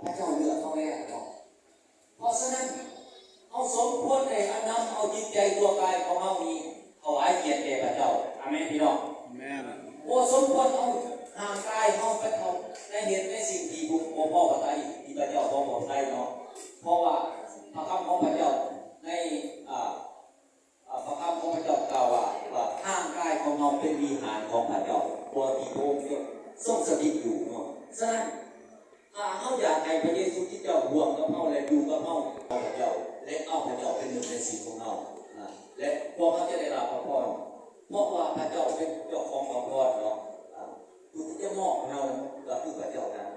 พระเจ้าเลือกเขาแน่เนาะเพราะฉะนั้นเอาสมควรในอันนำเอาจิตใจตัวกายของเรานี้ถวายเกียรติแด่พระเจ้าอาเมนพี่น้องโอ้สมควรเอาห่างกายเข้าไปเขาในเหตุในสิ่งที่บุญพ่อพระไตรที่พระเจ้าบอกไตรเนาะเพราะว่าพระคำของพระเจ้าในพระคำของพระเจ้ากล่าวว่าห่างกายของเราเป็นวิหารของพระเจ้าตัวที่พระองค์ทรงสถิตอยู่เนาะฉะนั้นเขาอยากให้พระเยซูที่เจ้าห่วงกับเขาและอยู่กับเขาพระเจ้าและเอาพระเจ้าเป็นหนึ่งในสิ่งของเราและพวกเขาจะได้รับพระพรเพราะว่าพระเจ้าเป็นเจ้าของพระพรเนาะผู้ที่จะมอบเราก็คือพระเจ้านั้น